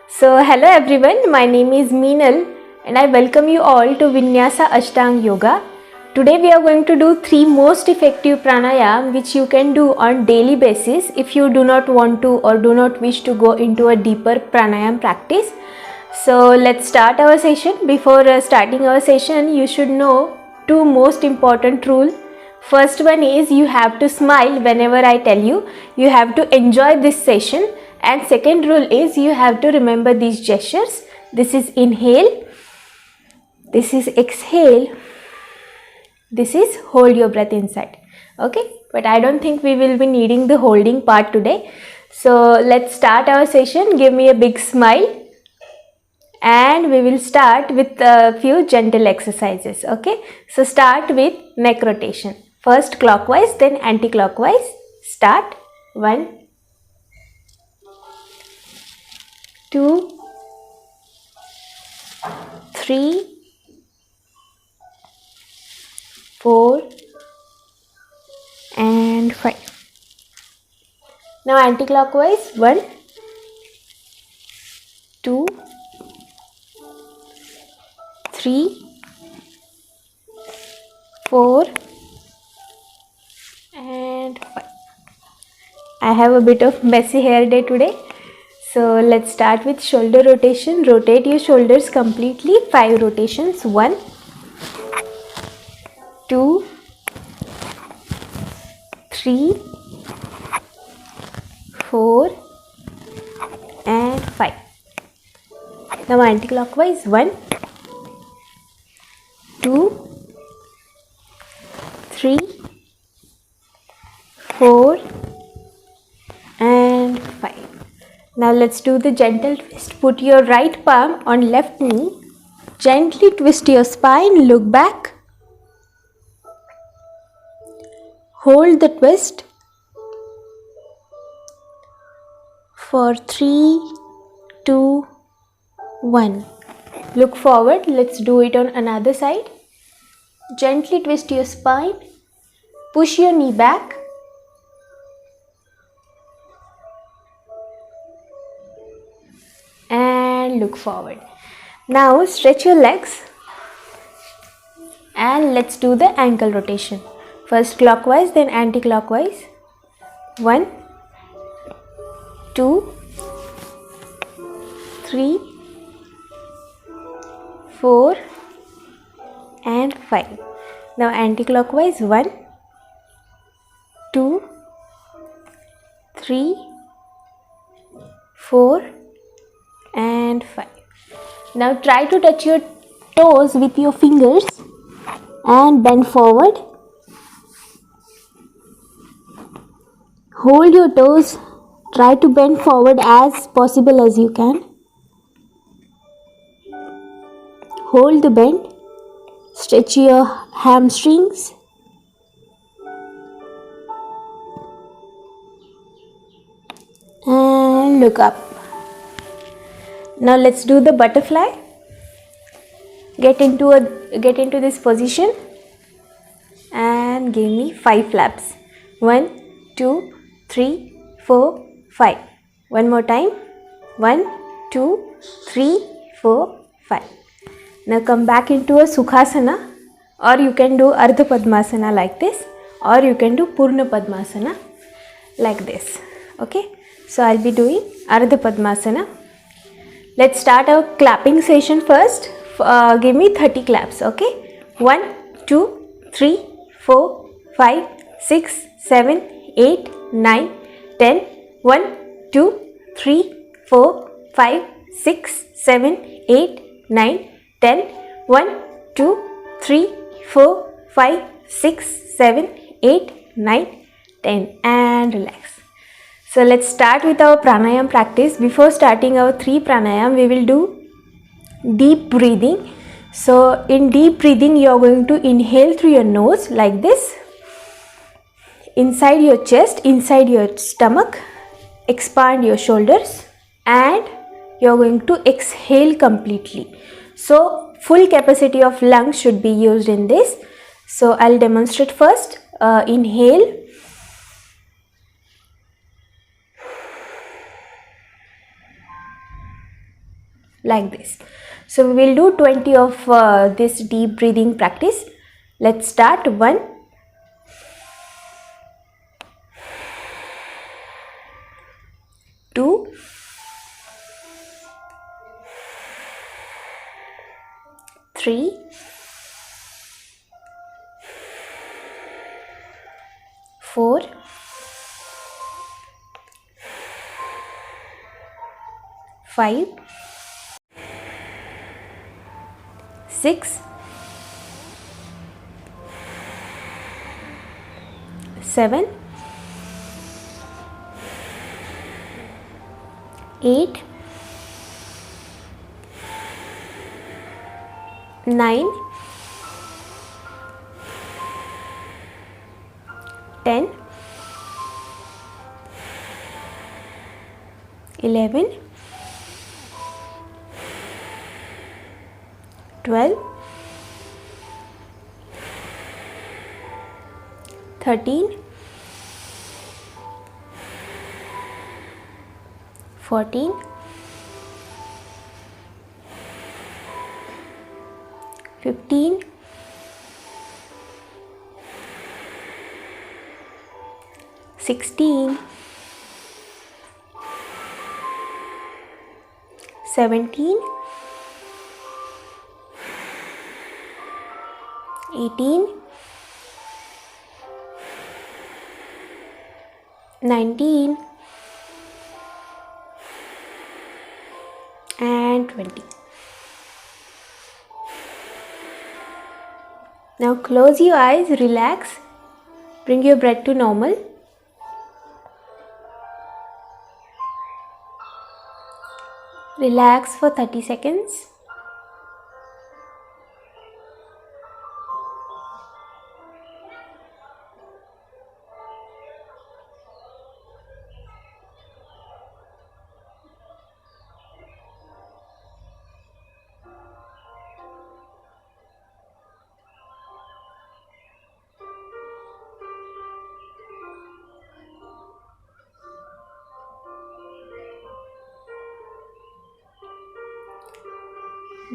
Hello everyone, my name is Meenal and I welcome you all to Vinyasa Ashtang Yoga. Today we are going to do 3 most effective pranayam which you can do on daily basis if you do not want to or do not wish to go into a deeper pranayam practice. So let's start our session. Before starting our session, you should know 2 most important rules. First one is you have to smile whenever I tell you. You have to enjoy this session. And second rule is you have to remember these gestures. This is inhale, this is exhale, this is hold your breath inside. Okay, but I don't think we will be needing the holding part today. So let's start our session. Give me a big smile and we will start with a few gentle exercises. Okay, so start with neck rotation. First clockwise, then anti-clockwise. Start. 1, 2, 3, 4 and 5. Now anti-clockwise. 1, 2, 3, 4 and 5. I have a bit of messy hair day today. So let's start with shoulder rotation. Rotate your shoulders completely. 5 rotations. 1, 2, 3, 4 and 5. Now anti-clockwise. 1, 2, 3, 4 and 5. Now let's do the gentle twist. Put your right palm on left knee. Gently twist your spine. Look back. Hold the twist for 3, 2, 1. Look forward. Let's do it on another side. Gently twist your spine. Push your knee back. And look forward. Now stretch your legs and let's do the ankle rotation. First clockwise, then anti-clockwise. 1, 2, 3, 4 and 5. Now anti-clockwise. 1, 2, 3, 4 and 5. Now try to touch your toes with your fingers and bend forward. Hold your toes. Try to bend forward as possible as you can. Hold the bend. Stretch your hamstrings. And look up. Now let's do the butterfly. Get into this position and give me 5 flaps. 1, 2, 3, 4, 5. One more time. 1, 2, 3, 4, 5. Now come back into a Sukhasana, or you can do Ardha Padmasana like this, or you can do Purna Padmasana like this. Okay. So I'll be doing Ardha Padmasana. Let's start our clapping session first. Give me 30 claps. Okay. 1, 2, 3, 4, 5, 6, 7, 8, 9, 10. 1, 2, 3, 4, 5, 6, 7, 8, 9, 10. 1, 2, 3, 4, 5, 6, 7, 8, 9, 10. And relax. So let's start with our pranayam practice. Before starting our 3 pranayam, we will do deep breathing. So in deep breathing, you are going to inhale through your nose like this. Inside your chest, inside your stomach, expand your shoulders and you are going to exhale completely. So full capacity of lungs should be used in this. So I'll demonstrate first. Inhale. like this. So we will do 20 of this deep breathing practice. Let's start. 1, 2, 3, 4, 5, 6, 7, 8, 9, 10, 11, 12, 13, 14, 15, 16, 17, 18, 19, and 20. Now close your eyes, relax, bring your breath to normal. Relax for 30 seconds.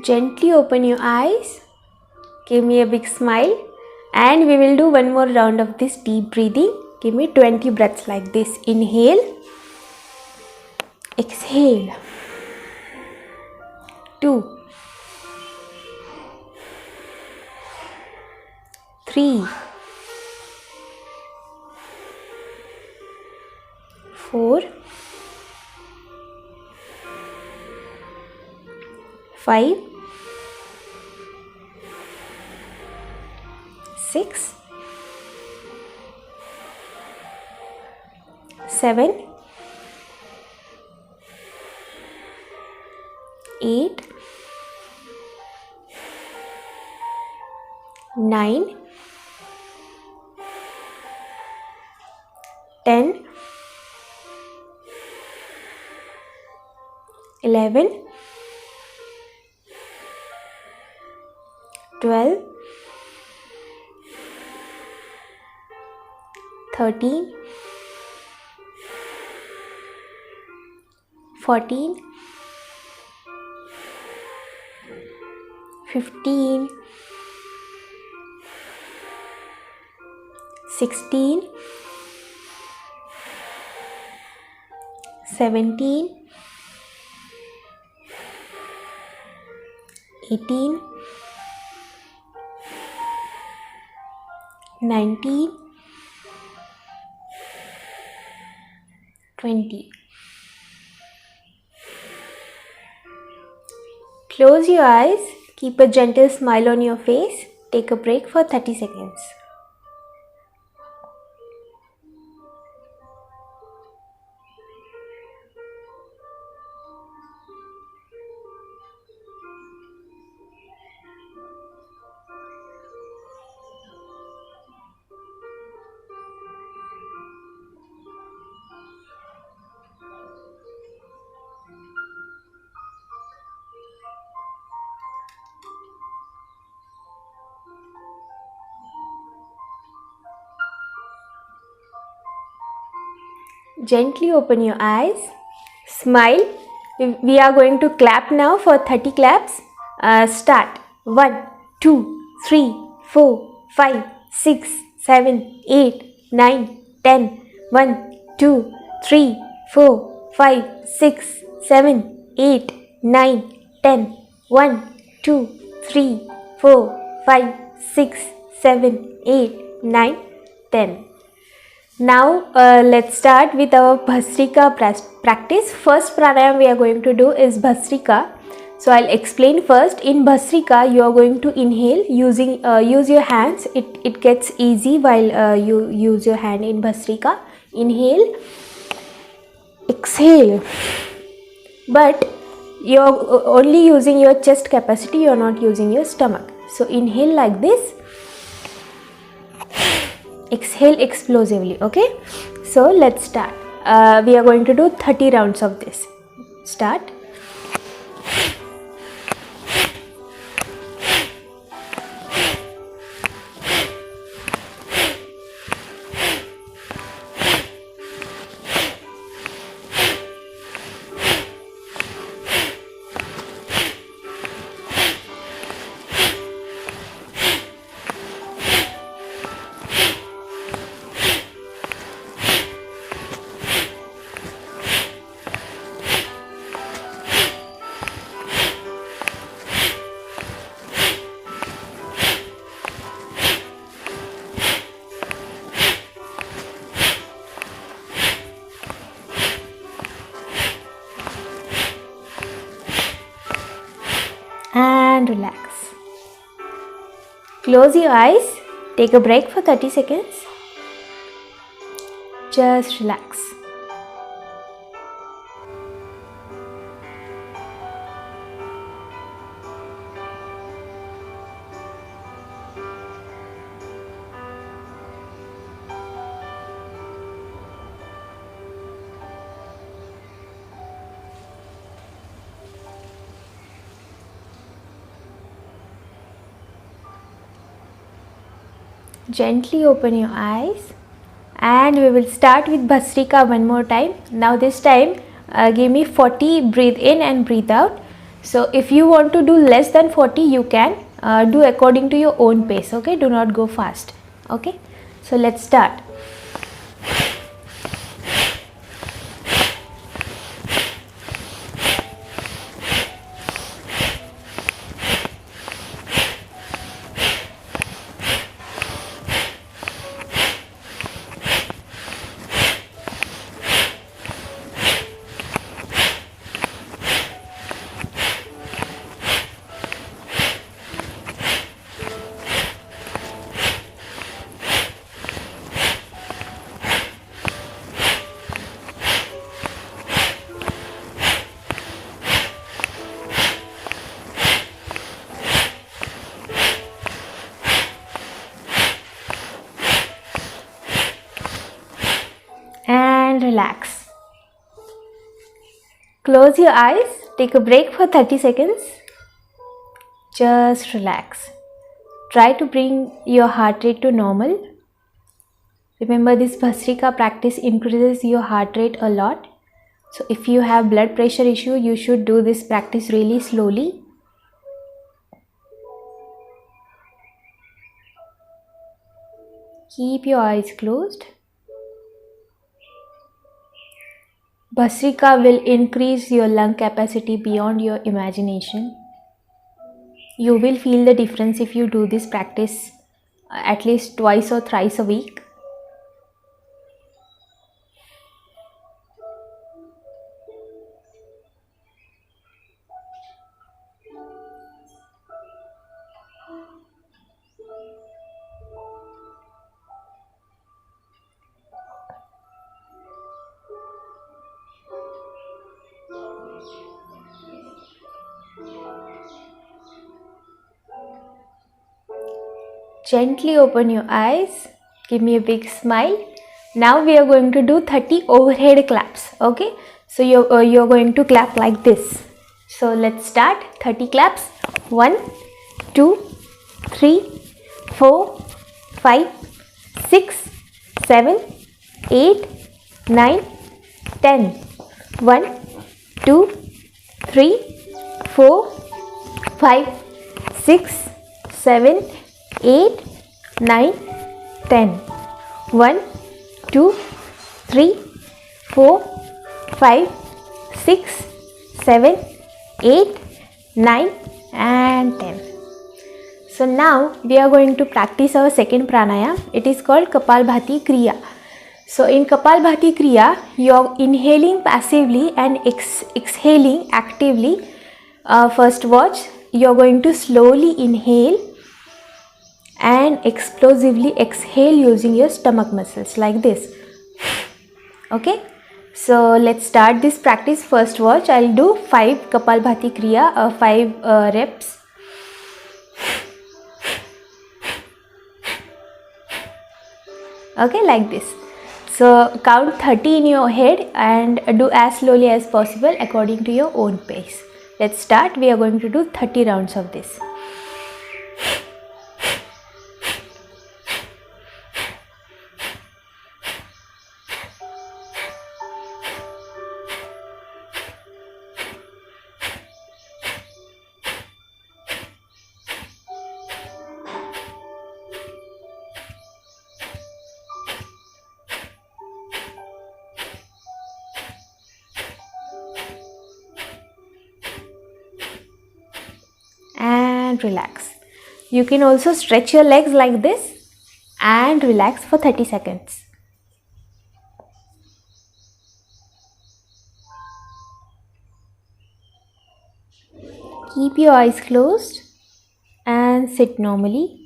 Gently open your eyes, give me a big smile, and we will do one more round of this deep breathing. Give me 20 breaths like this. Inhale, exhale. 2, 3, 4, 5, 6, 7, 8, 9, 10, 11, 12, 13, 14, 15, 16, 17, 18, 19, 20. Close your eyes, keep a gentle smile on your face, take a break for 30 seconds. Gently open your eyes, smile, We are going to clap now for 30 claps. Start. 1, 2, 3, 4, 5, 6, 7, 8, 9, 10. 1, 2, 3, 4, 5, 6, 7, 8, 9, 10. 1, 2, 3, 4, 5, 6, 7, 8, 9, 10. Now let's start with our Bhastrika practice. First pranayam we are going to do is Bhastrika. So I'll explain first. In Bhastrika you are going to inhale using use your hands. It gets easy while you use your hand in Bhastrika. Inhale, exhale, but you are only using your chest capacity, you are not using your stomach. So inhale like this, exhale explosively. Okay, so let's start. We are going to do 30 rounds of this. Start. And relax. Close your eyes. Take a break for 30 seconds. Just relax. Gently open your eyes and we will start with Bhastrika one more time. Now this time give me 40, breathe in and breathe out. So if you want to do less than 40 you can do according to your own pace. Okay, do not go fast. Okay, so let's start. And relax. Close your eyes, take a break for 30 seconds. Just relax. Try to bring your heart rate to normal. Remember, this Bhastrika practice increases your heart rate a lot. So if you have blood pressure issue, you should do this practice really slowly. Keep your eyes closed. Bhastrika will increase your lung capacity beyond your imagination. You will feel the difference if you do this practice at least twice or thrice a week. Gently open your eyes. Give me a big smile. Now we are going to do 30 overhead claps. Okay, so you're going to clap like this. So let's start. 30 claps. 1, 2, 3, 4, 5, 6, 7, 8, 9, 10. 1, 2, 3, 4, 5, 6, 7, 8, 9, 10. 1, 2, 3, 4, 5, 6, 7, 8, 9 and 10. So now we are going to practice our second pranayam. It is called Kapalbhati Kriya. So in Kapalbhati Kriya, you are inhaling passively and exhaling actively. First watch, you are going to slowly inhale and explosively exhale using your stomach muscles like this. Okay, so let's start this practice. First watch, I'll do 5 Kapalbhati Kriya, 5 reps. Okay, like this. So count 30 in your head and do as slowly as possible according to your own pace. Let's start. We are going to do 30 rounds of this. And relax. You can also stretch your legs like this and relax for 30 seconds. Keep your eyes closed and sit normally.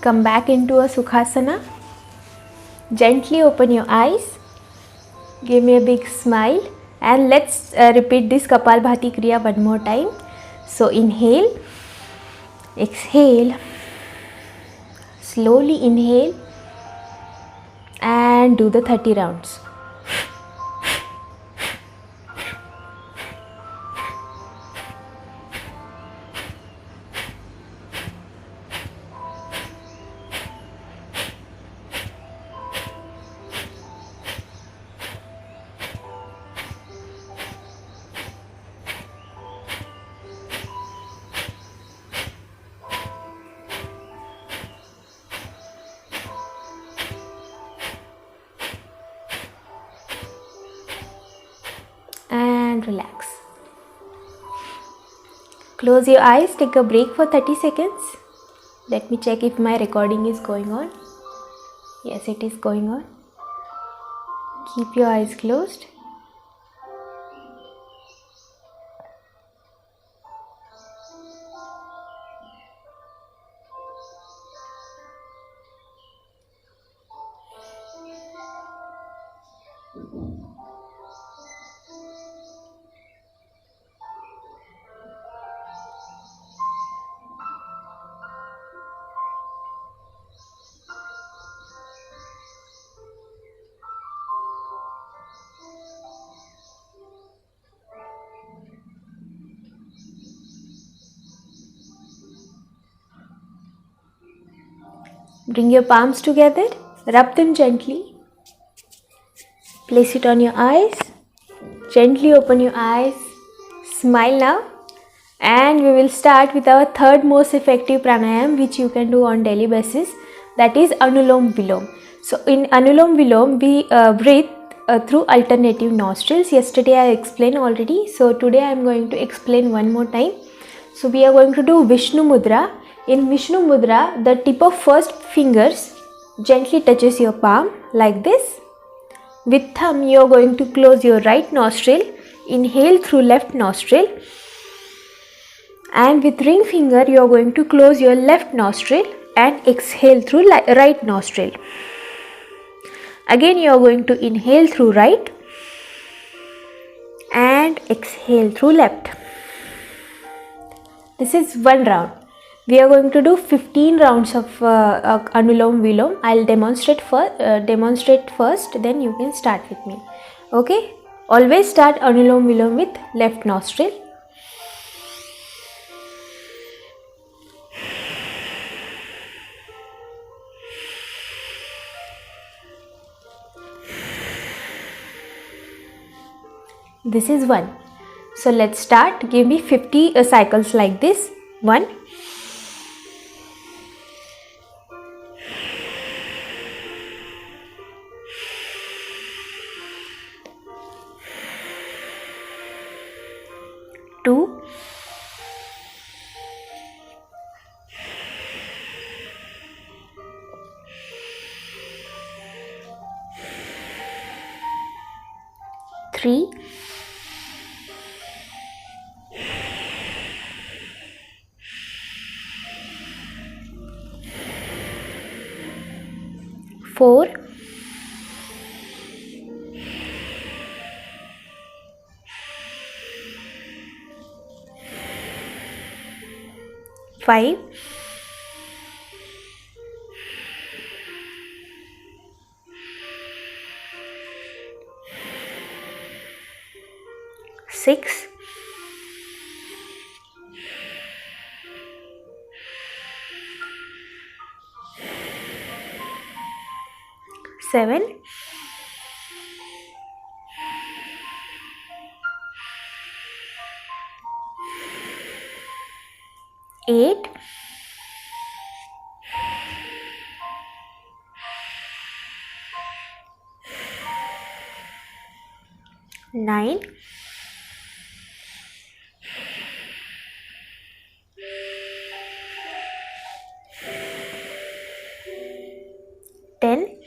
Come back into a Sukhasana. Gently open your eyes. Give me a big smile and let's repeat this Kapalbhati Kriya one more time. So inhale, exhale, slowly inhale and do the 30 rounds. And relax. Close your eyes, take a break for 30 seconds. Let me check if my recording is going on. Yes, it is going on. Keep your eyes closed. Bring your palms together, rub them gently. Place it on your eyes. Gently open your eyes. Smile now. And we will start with our third most effective pranayam which you can do on daily basis. That is Anulom Vilom. So in Anulom Vilom we breathe through alternative nostrils. Yesterday I explained already. So today I am going to explain one more time. So we are going to do Vishnu Mudra. In Vishnu Mudra, the tip of first fingers gently touches your palm like this. With thumb, you are going to close your right nostril, inhale through left nostril, and with ring finger, you are going to close your left nostril and exhale through right nostril. Again, you are going to inhale through right and exhale through left. This is one round. We are going to do 15 rounds of Anulom Vilom. I'll demonstrate first, then you can start with me. Okay? Always start Anulom Vilom with left nostril. This is 1. So let's start. Give me 50 cycles like this. 1, 2, 3, 4, 5, 6, 7, 8, 9, 10,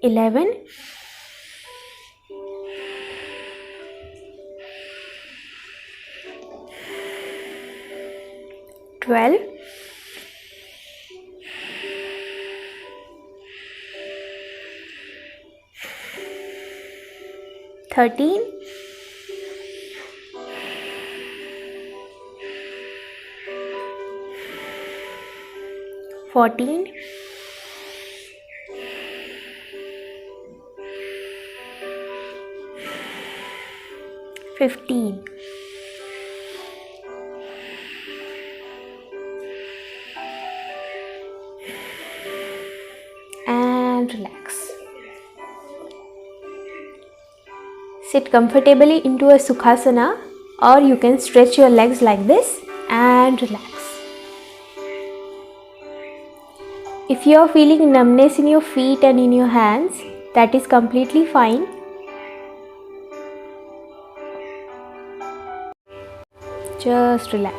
11, 12, 13, 14, 15. And relax. Sit comfortably into a Sukhasana, or you can stretch your legs like this and relax. If you are feeling numbness in your feet and in your hands, that is completely fine. Just relax.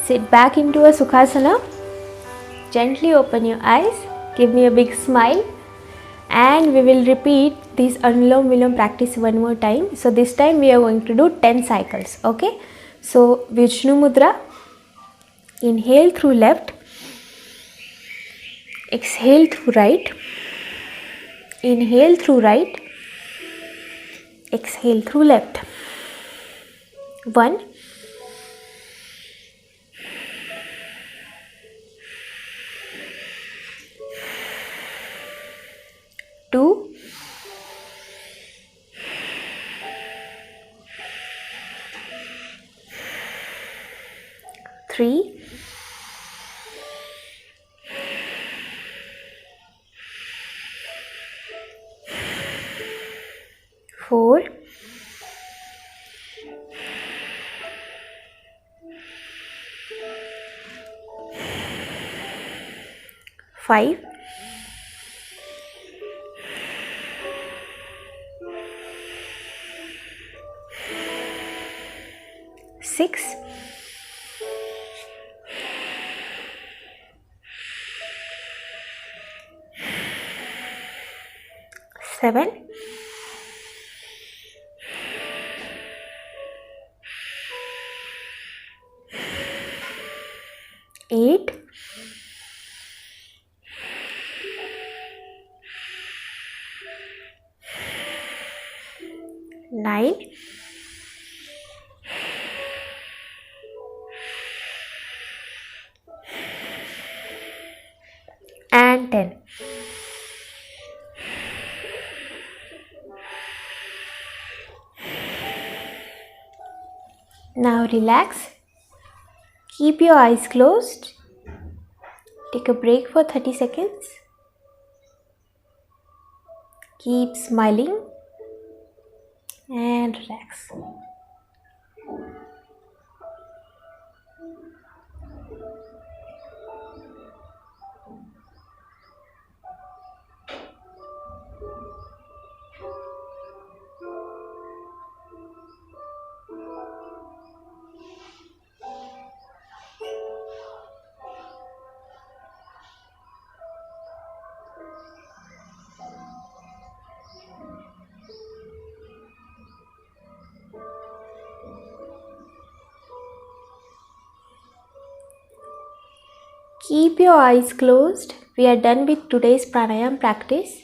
Sit back into a Sukhasana. Gently open your eyes. Give me a big smile. And we will repeat this Anulom Vilom practice one more time. So this time we are going to do 10 cycles. Okay. So Vishnu Mudra. Inhale through left. Exhale through right. Inhale through right. Exhale through left. 1, 2, 3, 4, 5, 6, 7, 8, 9, and 10. Now relax. Keep your eyes closed. Take a break for 30 seconds. Keep smiling and relax. Keep your eyes closed. We are done with today's pranayam practice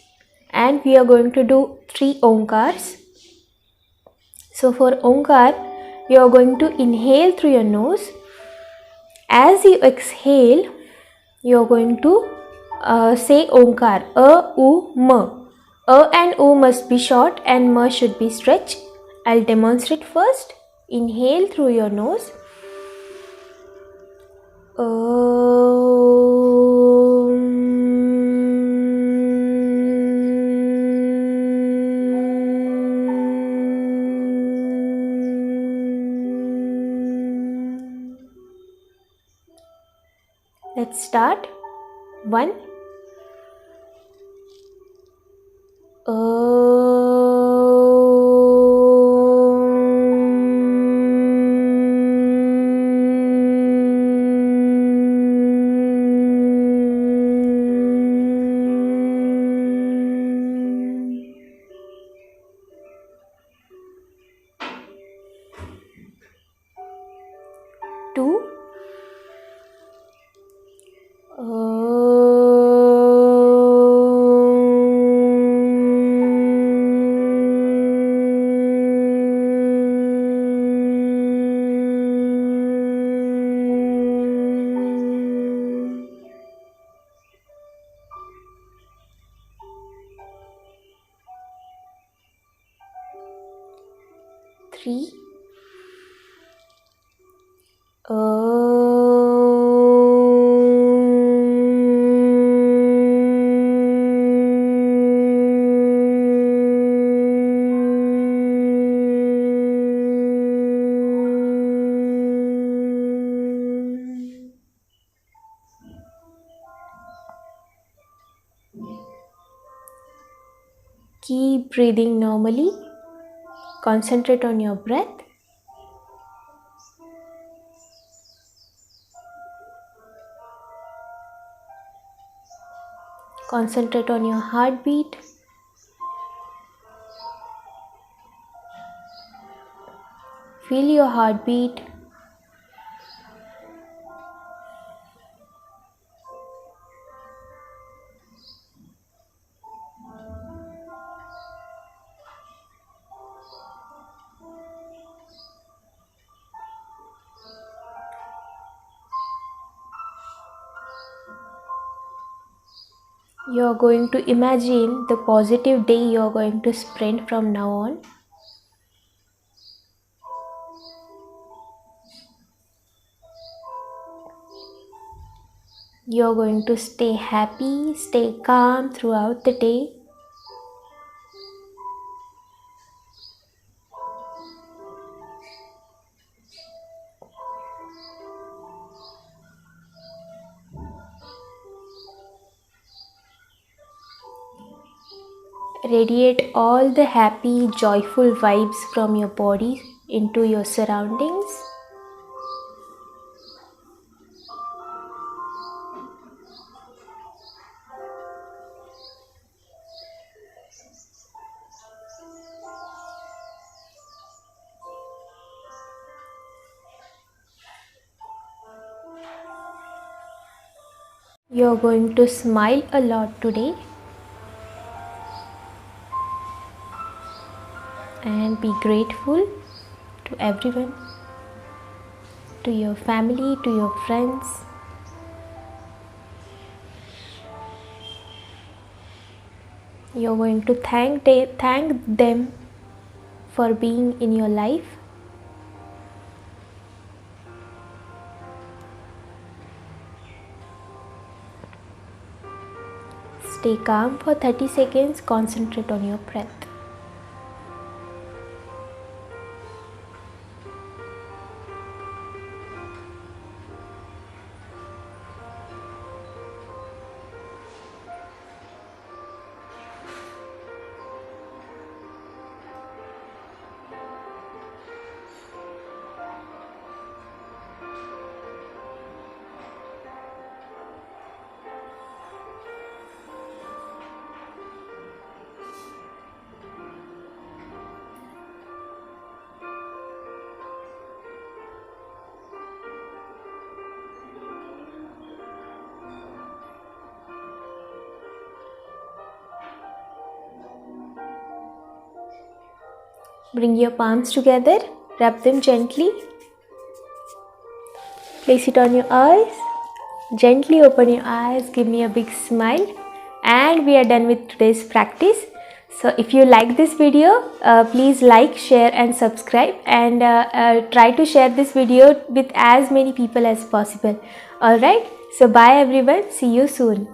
and we are going to do 3 Omkars. So for Omkar, you are going to inhale through your nose. As you exhale, you are going to say Omkar, A, U, M. A and U must be short and M should be stretched. I'll demonstrate first. Inhale through your nose. Let's start. 1. Two. Three. Keep breathing normally. Concentrate on your breath. Concentrate on your heartbeat. Feel your heartbeat. You are going to imagine the positive day you are going to spend from now on. You are going to stay happy, stay calm throughout the day. Radiate all the happy, joyful vibes from your body into your surroundings. You're going to smile a lot today and be grateful to everyone, to your family, to your friends. You're going to thank them for being in your life. Stay calm for 30 seconds, concentrate on your breath. Bring your palms together, rub them gently. Place it on your eyes. Gently open your eyes, give me a big smile. And we are done with today's practice. So if you like this video, please like, share and subscribe, and try to share this video with as many people as possible. Alright, so bye everyone, see you soon.